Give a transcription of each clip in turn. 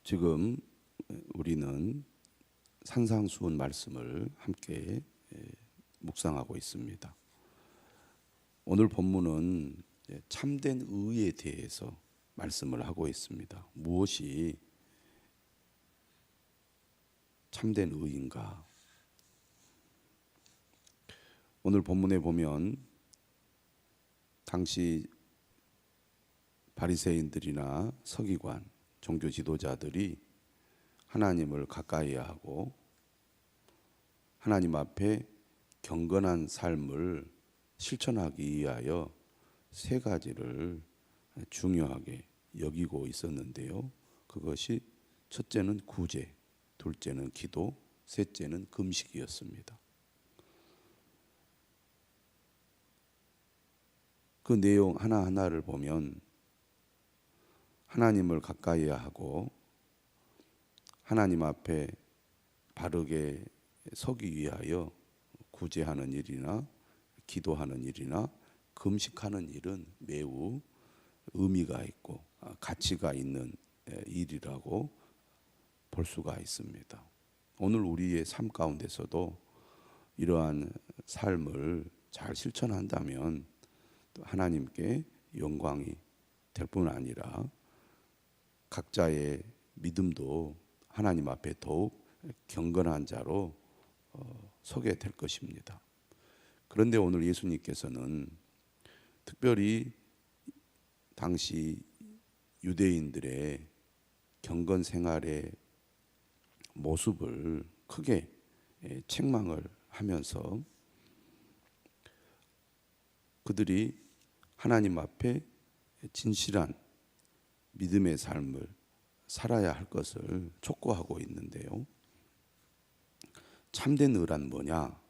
지금 우리는 산상수훈 말씀을 함께 묵상하고 있습니다. 오늘 본문은 참된 의에 대해서 말씀을 하고 있습니다. 무엇이 참된 의인가? 오늘 본문에 보면 당시 바리새인들이나 서기관, 종교 지도자들이 하나님을 가까이야 하고 하나님 앞에 경건한 삶을 실천하기 위하여 세 가지를 중요하게 여기고 있었는데요. 그것이 첫째는 구제, 둘째는 기도, 셋째는 금식이었습니다. 그 내용 하나하나를 보면 하나님을 가까이야 하고 하나님 앞에 바르게 서기 위하여 구제하는 일이나 기도하는 일이나 금식하는 일은 매우 의미가 있고 가치가 있는 일이라고 볼 수가 있습니다. 오늘 우리의 삶 가운데서도 이러한 삶을 잘 실천한다면 하나님께 영광이 될 뿐 아니라 각자의 믿음도 하나님 앞에 더욱 경건한 자로 서게 될 것입니다. 그런데 오늘 예수님께서는 특별히 당시 유대인들의 경건 생활의 모습을 크게 책망을 하면서 그들이 하나님 앞에 진실한 믿음의 삶을 살아야 할 것을 촉구하고 있는데요. 참된 의란 뭐냐?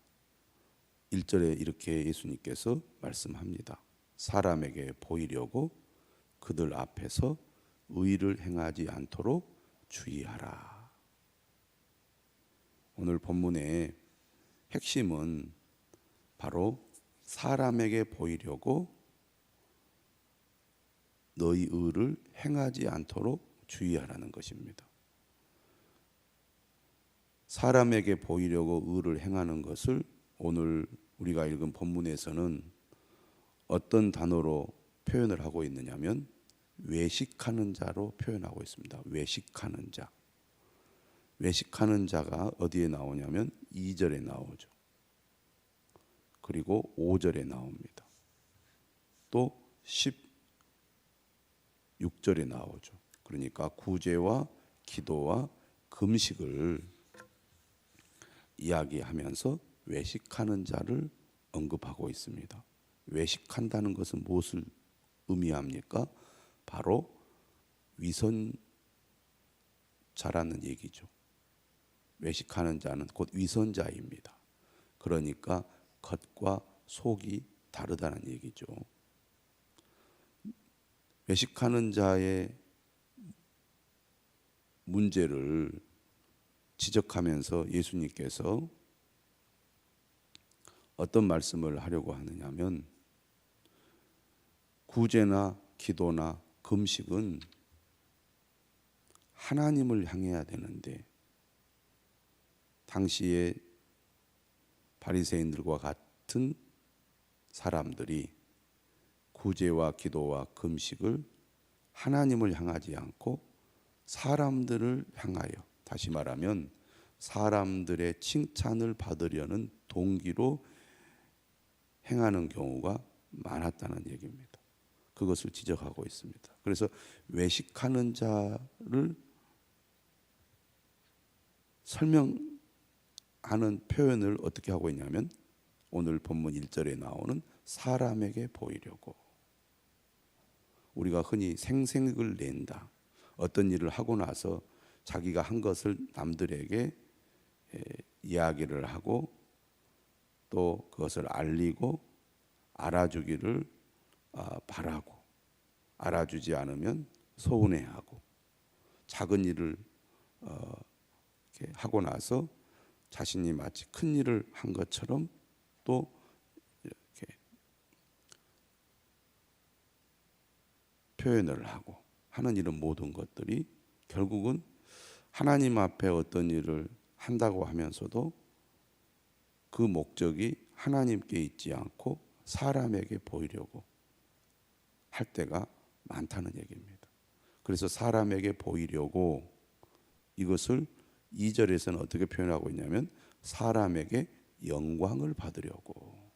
1절에 이렇게 예수님께서 말씀합니다. 사람에게 보이려고 그들 앞에서 의를 행하지 않도록 주의하라. 오늘 본문의 핵심은 바로 사람에게 보이려고 너희 의를 행하지 않도록 주의하라는 것입니다. 사람에게 보이려고 의를 행하는 것을 오늘 우리가 읽은 본문에서는 어떤 단어로 표현을 하고 있느냐면 외식하는 자로 표현하고 있습니다. 외식하는 자. 외식하는 자가 어디에 나오냐면 2절에 나오죠. 그리고 5절에 나옵니다. 또 16절에 나오죠. 그러니까 구제와 기도와 금식을 이야기하면서 외식하는 자를 언급하고 있습니다. 외식한다는 것은 무엇을 의미합니까? 바로 위선자라는 얘기죠. 외식하는 자는 곧 위선자입니다. 그러니까 겉과 속이 다르다는 얘기죠. 외식하는 자의 문제를 지적하면서 예수님께서 어떤 말씀을 하려고 하느냐면 구제나 기도나 금식은 하나님을 향해야 되는데 당시에 바리새인들과 같은 사람들이 구제와 기도와 금식을 하나님을 향하지 않고 사람들을 향하여, 다시 말하면 사람들의 칭찬을 받으려는 동기로 행하는 경우가 많았다는 얘기입니다. 그것을 지적하고 있습니다. 그래서 외식하는 자를 설명하는 표현을 어떻게 하고 있냐면 오늘 본문 1절에 나오는 사람에게 보이려고. 우리가 흔히 생색을 낸다. 어떤 일을 하고 나서 자기가 한 것을 남들에게 이야기를 하고 또 그것을 알리고 알아주기를 바라고 알아주지 않으면 서운해하고 작은 일을 이렇게 하고 나서 자신이 마치 큰 일을 한 것처럼 또 이렇게 표현을 하고 하는 이런 모든 것들이 결국은 하나님 앞에 어떤 일을 한다고 하면서도 그 목적이 하나님께 있지 않고 사람에게 보이려고 할 때가 많다는 얘기입니다. 그래서 사람에게 보이려고 이것을 2절에서는 어떻게 표현하고 있냐면 사람에게 영광을 받으려고.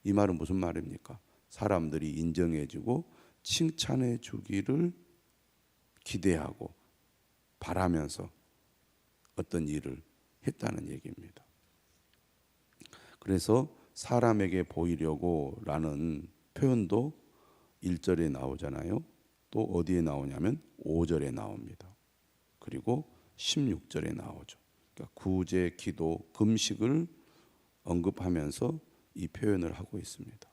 이 말은 무슨 말입니까? 사람들이 인정해주고 칭찬해 주기를 기대하고 바라면서 어떤 일을 했다는 얘기입니다. 그래서 사람에게 보이려고 라는 표현도 1절에 나오잖아요. 또 어디에 나오냐면 5절에 나옵니다. 그리고 16절에 나오죠. 그러니까 구제, 기도, 금식을 언급하면서 이 표현을 하고 있습니다.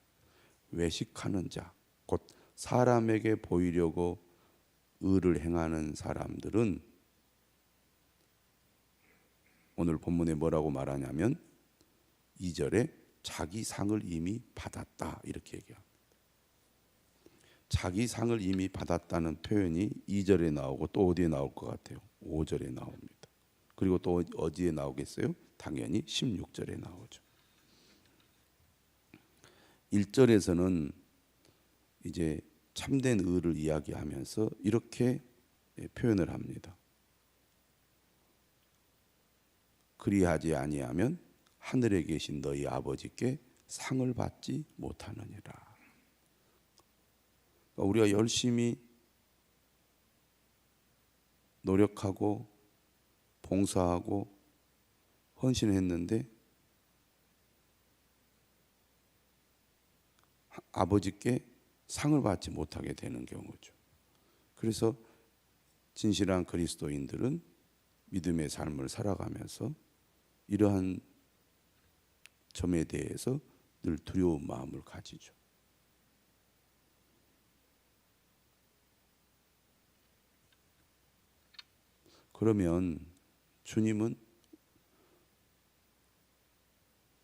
외식하는 자, 곧 사람에게 보이려고 의를 행하는 사람들은 오늘 본문에 뭐라고 말하냐면 2절에 자기 상을 이미 받았다 이렇게 얘기합니다. 자기 상을 이미 받았다는 표현이 2절에 나오고 또 어디에 나올 것 같아요? 5절에 나옵니다. 그리고 또 어디에 나오겠어요? 당연히 16절에 나오죠. 1절에서는 이제 참된 의를 이야기하면서 이렇게 표현을 합니다. 그리하지 아니하면 하늘에 계신 너희 아버지께 상을 받지 못하느니라. 우리가 열심히 노력하고 봉사하고 헌신했는데 아버지께 상을 받지 못하게 되는 경우죠. 그래서 진실한 그리스도인들은 믿음의 삶을 살아가면서 이러한 점에 대해서 늘 두려운 마음을 가지죠. 그러면 주님은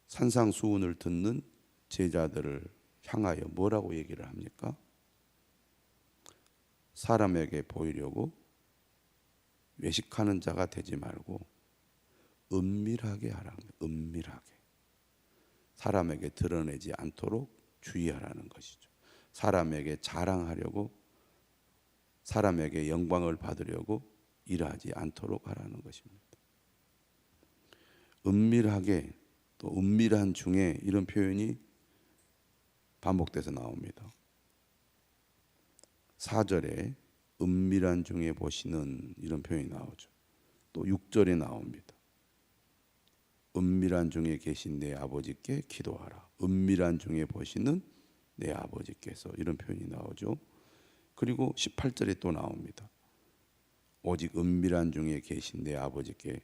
산상수훈을 듣는 제자들을 향하여 뭐라고 얘기를 합니까? 사람에게 보이려고 외식하는 자가 되지 말고 은밀하게 하라. 은밀하게. 사람에게 드러내지 않도록 주의하라는 것이죠. 사람에게 자랑하려고, 사람에게 영광을 받으려고 일하지 않도록 하라는 것입니다. 은밀하게, 또 은밀한 중에 이런 표현이 반복돼서 나옵니다. 4절에 은밀한 중에 보시는 이런 표현이 나오죠. 또 6절에 나옵니다. 은밀한 중에 계신 내 아버지께 기도하라. 은밀한 중에 보시는 내 아버지께서, 이런 표현이 나오죠. 그리고 18절에 또 나옵니다. 오직 은밀한 중에 계신 내 아버지께,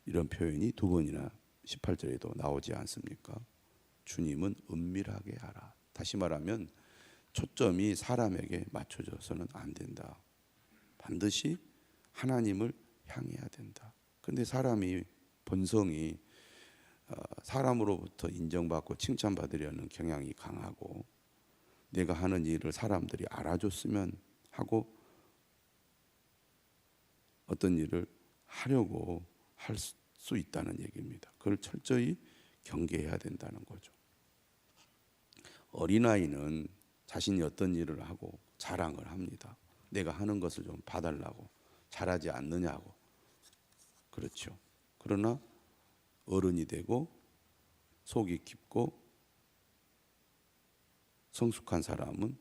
이런 표현이 두 번이나 18절에도 나오지 않습니까? 주님은 은밀하게 하라. 다시 말하면 초점이 사람에게 맞춰져서는 안 된다. 반드시 하나님을 향해야 된다. 그런데 사람이, 본성이 사람으로부터 인정받고 칭찬받으려는 경향이 강하고, 내가 하는 일을 사람들이 알아줬으면 하고 어떤 일을 하려고 할 수 있다는 얘기입니다. 그걸 철저히 경계해야 된다는 거죠. 어린아이는 자신이 어떤 일을 하고 자랑을 합니다. 내가 하는 것을 좀 봐달라고, 잘하지 않느냐고. 그렇죠. 그러나 어른이 되고 속이 깊고 성숙한 사람은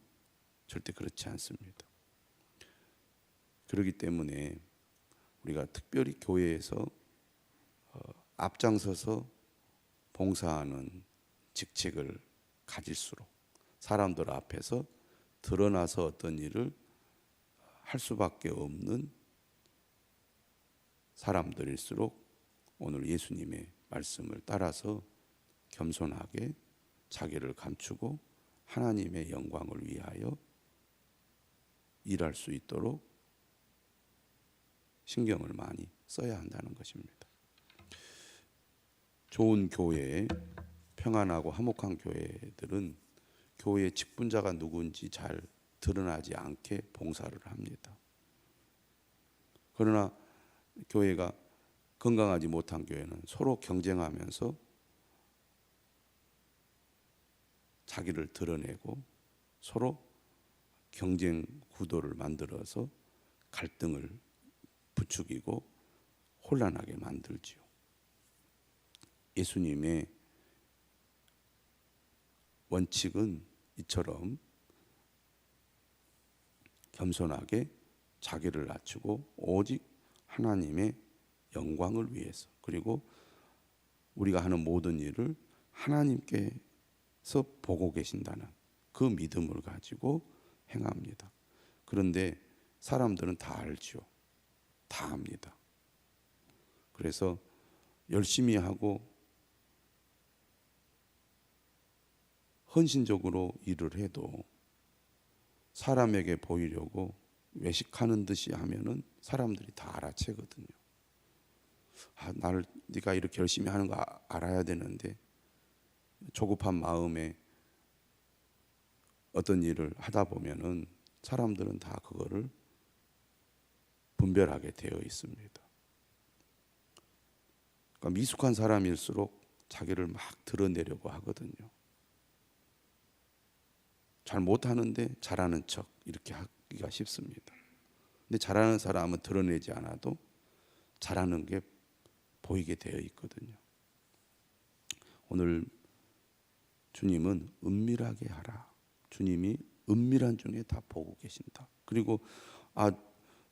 절대 그렇지 않습니다. 그렇기 때문에 우리가 특별히 교회에서 앞장서서 봉사하는 직책을 가질수록 사람들 앞에서 드러나서 어떤 일을 할 수밖에 없는 사람들일수록 오늘 예수님의 말씀을 따라서 겸손하게 자기를 감추고 하나님의 영광을 위하여 일할 수 있도록 신경을 많이 써야 한다는 것입니다. 좋은 교회, 평안하고 화목한 교회들은 교회의 직분자가 누군지 잘 드러나지 않게 봉사를 합니다. 그러나 교회가 건강하지 못한 교회는 서로 경쟁하면서 자기를 드러내고 서로 경쟁 구도를 만들어서 갈등을 부추기고 혼란하게 만들지요. 예수님의 원칙은 이처럼 겸손하게 자기를 낮추고 오직 하나님의 영광을 위해서, 그리고 우리가 하는 모든 일을 하나님께서 보고 계신다는 그 믿음을 가지고 행합니다. 그런데 사람들은 다 알죠. 다 압니다. 그래서 열심히 하고 헌신적으로 일을 해도 사람에게 보이려고 외식하는 듯이 하면은 사람들이 다 알아채거든요. 네가 이렇게 열심히 하는 거 알아야 되는데, 조급한 마음에 어떤 일을 하다 보면은 사람들은 다 그거를 분별하게 되어 있습니다. 그러니까 미숙한 사람일수록 자기를 막 드러내려고 하거든요. 잘 못하는데 잘하는 척 이렇게 하기가 쉽습니다. 근데 잘하는 사람은 드러내지 않아도 잘하는 게 보이게 되어 있거든요. 오늘 주님은 은밀하게 하라. 주님이 은밀한 중에 다 보고 계신다. 그리고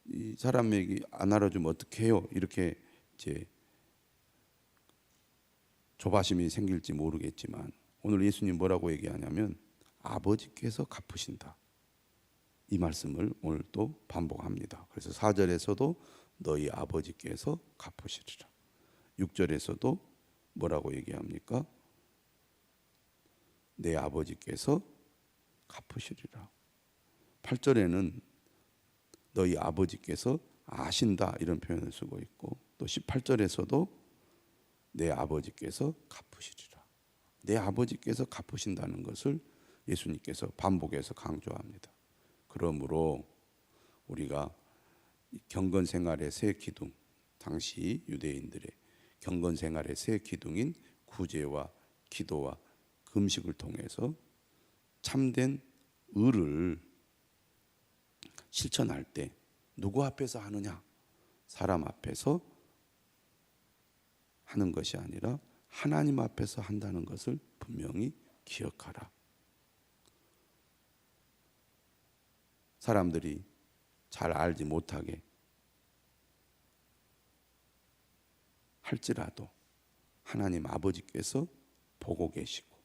이 사람에게 안 알아주면 어떻게 해요? 이렇게 이제 조바심이 생길지 모르겠지만 오늘 예수님 뭐라고 얘기하냐면 아버지께서 갚으신다. 이 말씀을 오늘 또 반복합니다. 그래서 4절에서도 너희 아버지께서 갚으시리라. 6절에서도 뭐라고 얘기합니까? 내 아버지께서 갚으시리라. 8절에는 너희 아버지께서 아신다 이런 표현을 쓰고 있고, 또 18절에서도 내 아버지께서 갚으시리라. 내 아버지께서 갚으신다는 것을 예수님께서 반복해서 강조합니다. 그러므로 우리가 경건 생활의 새 기둥, 당시 유대인들의 경건 생활의 새 기둥인 구제와 기도와 금식을 통해서 참된 의를 실천할 때 누구 앞에서 하느냐? 사람 앞에서 하는 것이 아니라 하나님 앞에서 한다는 것을 분명히 기억하라. 사람들이 잘 알지 못하게 할지라도 하나님 아버지께서 보고 계시고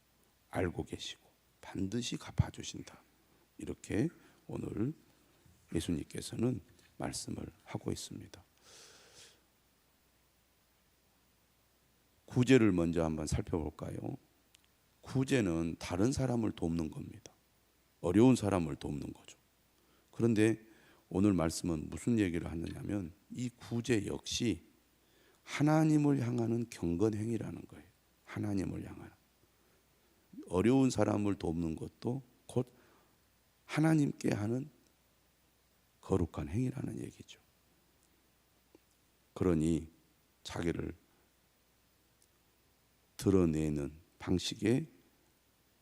알고 계시고 반드시 갚아주신다. 이렇게 오늘 예수님께서는 말씀을 하고 있습니다. 구제를 먼저 한번 살펴볼까요? 구제는 다른 사람을 돕는 겁니다. 어려운 사람을 돕는 거죠. 그런데 오늘 말씀은 무슨 얘기를 하느냐면 이 구제 역시 하나님을 향하는 경건 행위라는 거예요. 하나님을 향하는. 어려운 사람을 돕는 것도 곧 하나님께 하는 거룩한 행위라는 얘기죠. 그러니 자기를 드러내는 방식의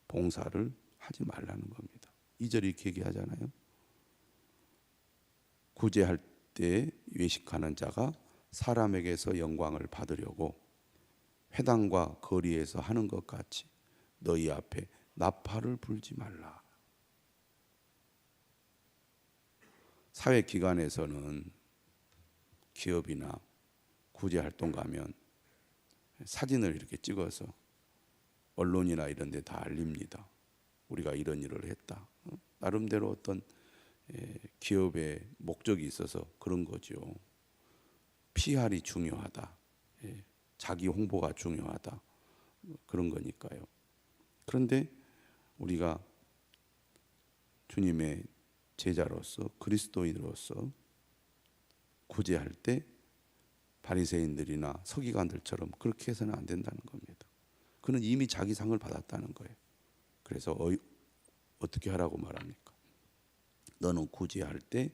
봉사를 하지 말라는 겁니다. 2절이 이렇게 얘기하잖아요. 구제할 때 외식하는 자가 사람에게서 영광을 받으려고 회당과 거리에서 하는 것 같이 너희 앞에 나팔을 불지 말라. 사회기관에서는 기업이나 구제활동 가면 사진을 이렇게 찍어서 언론이나 이런 데 다 알립니다. 우리가 이런 일을 했다. 나름대로 어떤 기업의 목적이 있어서 그런 거죠. PR이 중요하다. 자기 홍보가 중요하다. 그런 거니까요. 그런데 우리가 주님의 제자로서 그리스도인으로서 구제할 때 바리새인들이나 서기관들처럼 그렇게 해서는 안 된다는 겁니다. 그는 이미 자기 상을 받았다는 거예요. 그래서 어떻게 하라고 말합니까? 너는 구제할 때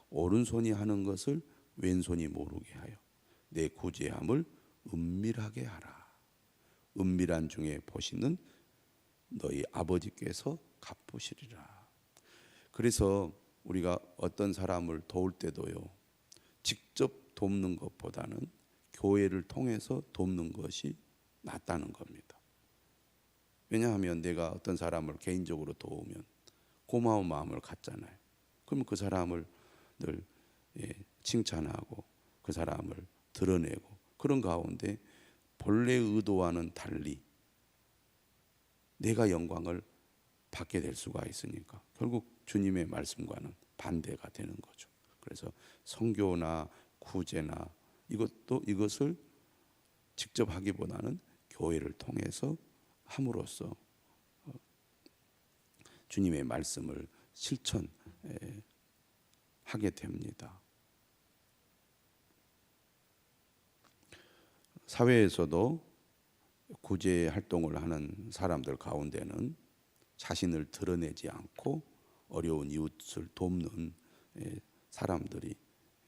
오른손이 하는 것을 왼손이 모르게 하여 내 구제함을 은밀하게 하라. 은밀한 중에 보시는 너희 아버지께서 갚으시리라. 그래서 우리가 어떤 사람을 도울 때도요, 직접 돕는 것보다는 교회를 통해서 돕는 것이 낫다는 겁니다. 왜냐하면 내가 어떤 사람을 개인적으로 도우면 고마운 마음을 갖잖아요. 그러면 그 사람을 늘 칭찬하고 그 사람을 드러내고, 그런 가운데 본래 의도와는 달리 내가 영광을 받게 될 수가 있으니까 결국 주님의 말씀과는 반대가 되는 거죠. 그래서 선교나 구제나 이것을 직접 하기보다는 교회를 통해서 함으로써 주님의 말씀을 실천하게 됩니다. 사회에서도 구제 활동을 하는 사람들 가운데는 자신을 드러내지 않고 어려운 이웃을 돕는 사람들이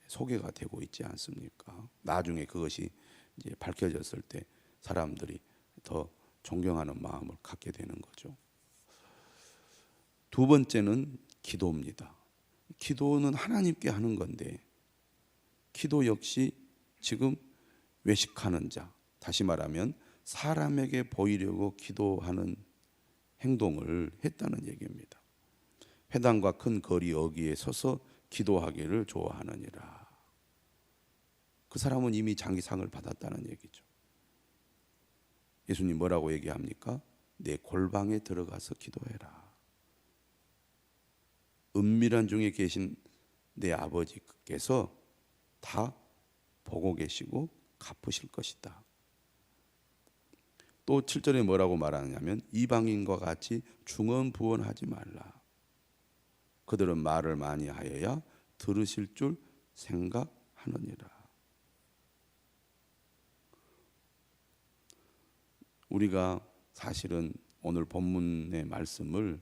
소개가 되고 있지 않습니까? 나중에 그것이 이제 밝혀졌을 때 사람들이 더 존경하는 마음을 갖게 되는 거죠. 두 번째는 기도입니다. 기도는 하나님께 하는 건데, 기도 역시 지금 외식하는 자, 다시 말하면 사람에게 보이려고 기도하는 행동을 했다는 얘기입니다. 회당과 큰 거리 어귀에 서서 기도하기를 좋아하느니라. 그 사람은 이미 장기상을 받았다는 얘기죠. 예수님 뭐라고 얘기합니까? 내 골방에 들어가서 기도해라. 은밀한 중에 계신 내 아버지께서 다 보고 계시고 갚으실 것이다. 또 7절에 뭐라고 말하냐면 이방인과 같이 중언부언하지 말라. 그들은 말을 많이 하여야 들으실 줄 생각하느니라. 우리가 사실은 오늘 본문의 말씀을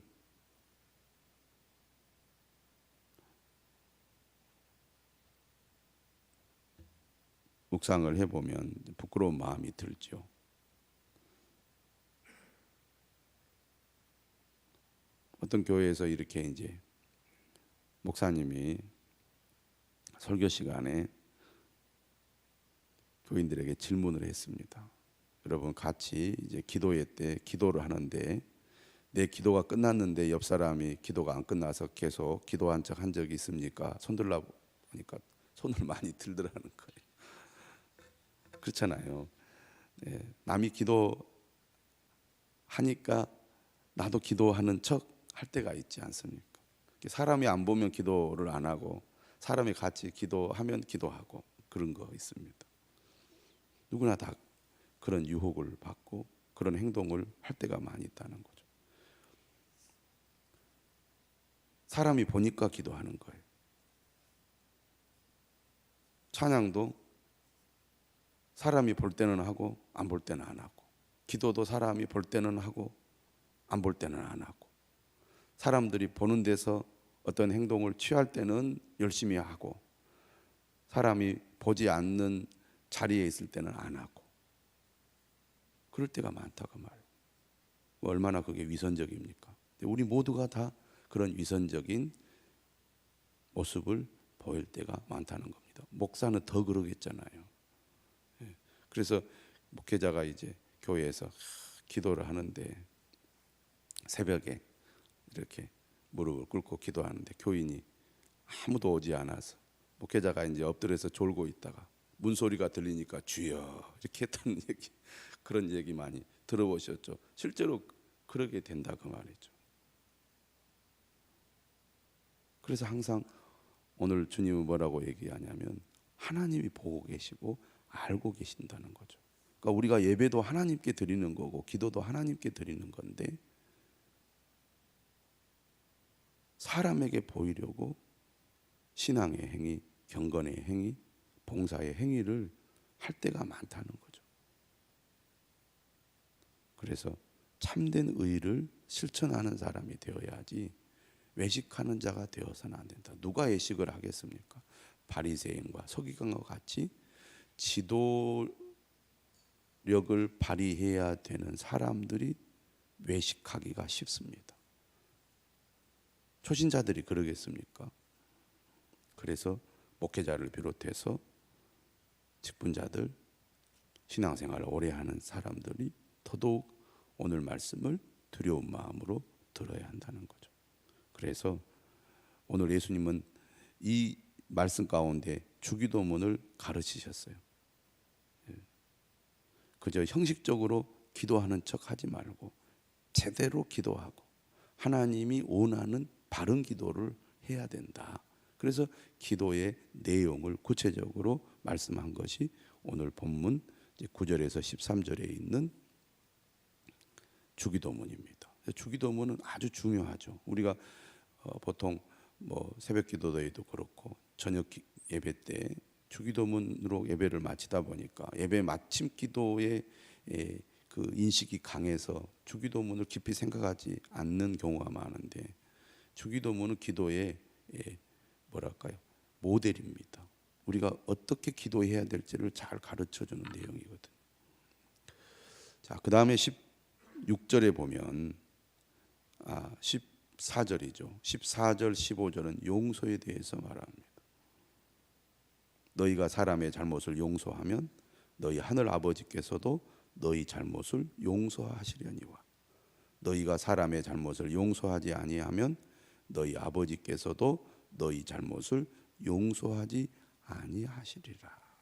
묵상을 해보면 부끄러운 마음이 들죠. 어떤 교회에서 이렇게 이제 목사님이 설교 시간에 교인들에게 질문을 했습니다. 여러분 같이 이제 기도회 때 기도를 하는데 내 기도가 끝났는데 옆 사람이 기도가 안 끝나서 계속 기도한 척 한 적이 있습니까? 손 들라고 하니까 손을 많이 들더라는 거예요. 그렇잖아요. 네, 남이 기도하니까 나도 기도하는 척 할 때가 있지 않습니까? 사람이 안 보면 기도를 안 하고 사람이 같이 기도하면 기도하고 그런 거 있습니다. 누구나 다 그런 유혹을 받고 그런 행동을 할 때가 많이 있다는 거죠. 사람이 보니까 기도하는 거예요. 찬양도 사람이 볼 때는 하고 안 볼 때는 안 하고, 기도도 사람이 볼 때는 하고 안 볼 때는 안 하고, 사람들이 보는 데서 어떤 행동을 취할 때는 열심히 하고 사람이 보지 않는 자리에 있을 때는 안 하고, 그럴 때가 많다고 말이에요. 얼마나 그게 위선적입니까? 우리 모두가 다 그런 위선적인 모습을 보일 때가 많다는 겁니다. 목사는 더 그러겠잖아요. 그래서 목회자가 이제 교회에서 기도를 하는데 새벽에 이렇게 무릎을 꿇고 기도하는데 교인이 아무도 오지 않아서 목회자가 이제 엎드려서 졸고 있다가 문소리가 들리니까 주여 이렇게 했다는 얘기, 그런 얘기 많이 들어보셨죠? 실제로 그러게 된다 그 말이죠. 그래서 항상 오늘 주님은 뭐라고 얘기하냐면 하나님이 보고 계시고 알고 계신다는 거죠. 그러니까 우리가 예배도 하나님께 드리는 거고 기도도 하나님께 드리는 건데 사람에게 보이려고 신앙의 행위, 경건의 행위, 봉사의 행위를 할 때가 많다는 거죠. 그래서 참된 의를 실천하는 사람이 되어야지 외식하는 자가 되어서는 안 된다. 누가 외식을 하겠습니까? 바리새인과 서기관과 같이 지도력을 발휘해야 되는 사람들이 외식하기가 쉽습니다. 초신자들이 그러겠습니까? 그래서 목회자를 비롯해서 직분자들, 신앙생활을 오래 하는 사람들이 더더욱 오늘 말씀을 두려운 마음으로 들어야 한다는 거죠. 그래서 오늘 예수님은 이 말씀 가운데 주기도문을 가르치셨어요. 그저 형식적으로 기도하는 척 하지 말고 제대로 기도하고 하나님이 원하는 바른 기도를 해야 된다. 그래서 기도의 내용을 구체적으로 말씀한 것이 오늘 본문 9절에서 13절에 있는 주기도문입니다. 주기도문은 아주 중요하죠. 우리가 보통 뭐 새벽 기도회도 그렇고 저녁 예배 때 주기도문으로 예배를 마치다 보니까 예배 마침 기도의 그 인식이 강해서 주기도문을 깊이 생각하지 않는 경우가 많은데, 주기도문은 기도의 뭐랄까요, 모델입니다. 우리가 어떻게 기도해야 될지를 잘 가르쳐주는 내용이거든요. 자, 그 다음에 16절에 보면 14절이죠. 14절, 15절은 용서에 대해서 말합니다. 너희가 사람의 잘못을 용서하면 너희 하늘 아버지께서도 너희 잘못을 용서하시려니와 너희가 사람의 잘못을 용서하지 아니하면 너희 아버지께서도 너희 잘못을 용서하지 아니하시리라.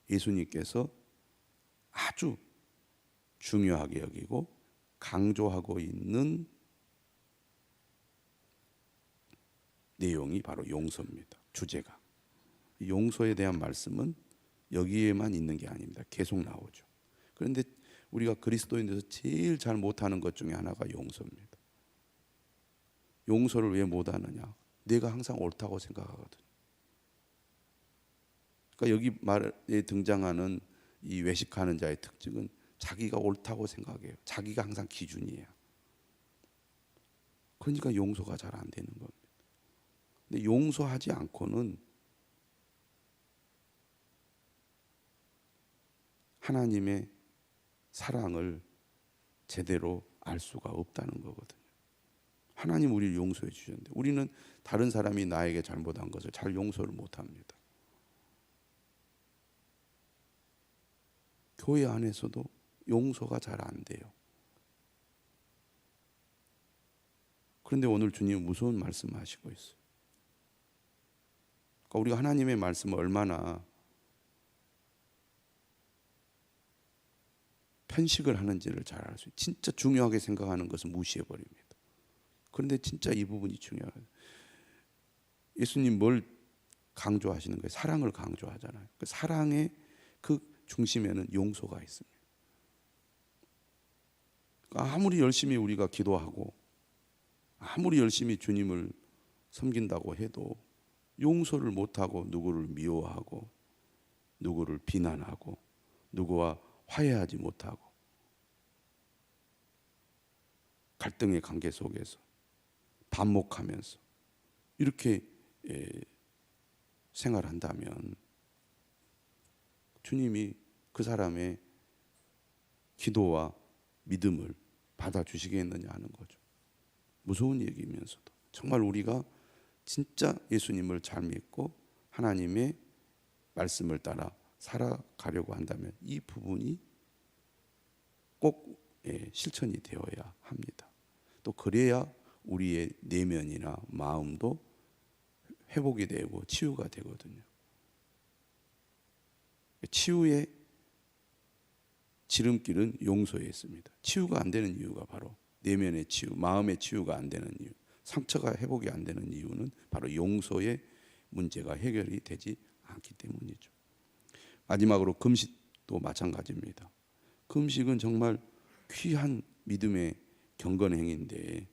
예수님께서 아주 중요하게 여기고 강조하고 있는 내용이 바로 용서입니다. 주제가. 용서에 대한 말씀은 여기에만 있는 게 아닙니다. 계속 나오죠. 그런데 우리가 그리스도인들에서 제일 잘 못하는 것 중에 하나가 용서입니다. 용서를 왜 못하느냐? 내가 항상 옳다고 생각하거든요. 그러니까 여기 말에 등장하는 이 외식하는 자의 특징은 자기가 옳다고 생각해요. 자기가 항상 기준이에요. 그러니까 용서가 잘 안 되는 겁니다. 근데 용서하지 않고는 하나님의 사랑을 제대로 알 수가 없다는 거거든요. 하나님 우리를 용서해 주셨는데 우리는 다른 사람이 나에게 잘못한 것을 잘 용서를 못합니다. 교회 안에서도 용서가 잘 안 돼요. 그런데 오늘 주님은 무서운 말씀을 하시고 있어요. 그러니까 우리가 하나님의 말씀을 얼마나 편식을 하는지를 잘 알 수 있어요. 진짜 중요하게 생각하는 것은 무시해 버립니다. 그런데 진짜 이 부분이 중요해요. 예수님 뭘 강조하시는 거예요? 사랑을 강조하잖아요. 그 사랑의 그 중심에는 용서가 있습니다. 그러니까 아무리 열심히 우리가 기도하고 아무리 열심히 주님을 섬긴다고 해도 용서를 못하고 누구를 미워하고 누구를 비난하고 누구와 화해하지 못하고 갈등의 관계 속에서 반목하면서 이렇게 생활한다면 주님이 그 사람의 기도와 믿음을 받아주시겠느냐 하는 거죠. 무서운 얘기면서도 정말 우리가 진짜 예수님을 잘 믿고 하나님의 말씀을 따라 살아가려고 한다면 이 부분이 꼭 실천이 되어야 합니다. 또 그래야 우리의 내면이나 마음도 회복이 되고 치유가 되거든요. 치유의 지름길은 용서에 있습니다. 치유가 안 되는 이유가 바로 내면의 치유, 마음의 치유가 안 되는 이유, 상처가 회복이 안 되는 이유는 바로 용서의 문제가 해결이 되지 않기 때문이죠. 마지막으로 금식도 마찬가지입니다. 금식은 정말 귀한 믿음의 경건 행위인데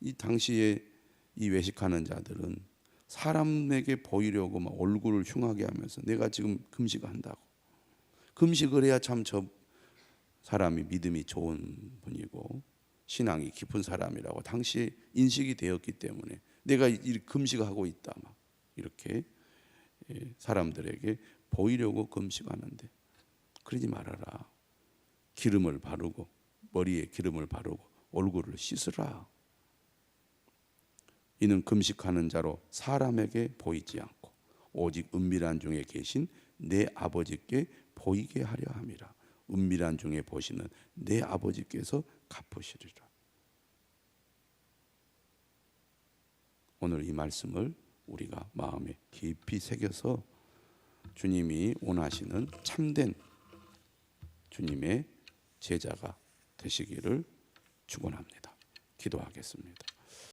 이 당시에 이 외식하는 자들은 사람에게 보이려고 막 얼굴을 흉하게 하면서 내가 지금 금식을 한다고, 금식을 해야 참 저 사람이 믿음이 좋은 분이고 신앙이 깊은 사람이라고 당시에 인식이 되었기 때문에 내가 이 금식하고 있다 막 이렇게 사람들에게 보이려고 금식하는데 그러지 말아라. 기름을 바르고 머리에 기름을 바르고 얼굴을 씻으라. 이는 금식하는 자로 사람에게 보이지 않고 오직 은밀한 중에 계신 내 아버지께 보이게 하려 함이라. 은밀한 중에 보시는 내 아버지께서 갚으시리라. 오늘 이 말씀을 우리가 마음에 깊이 새겨서 주님이 원하시는 참된 주님의 제자가 되시기를 축원합니다. 기도하겠습니다.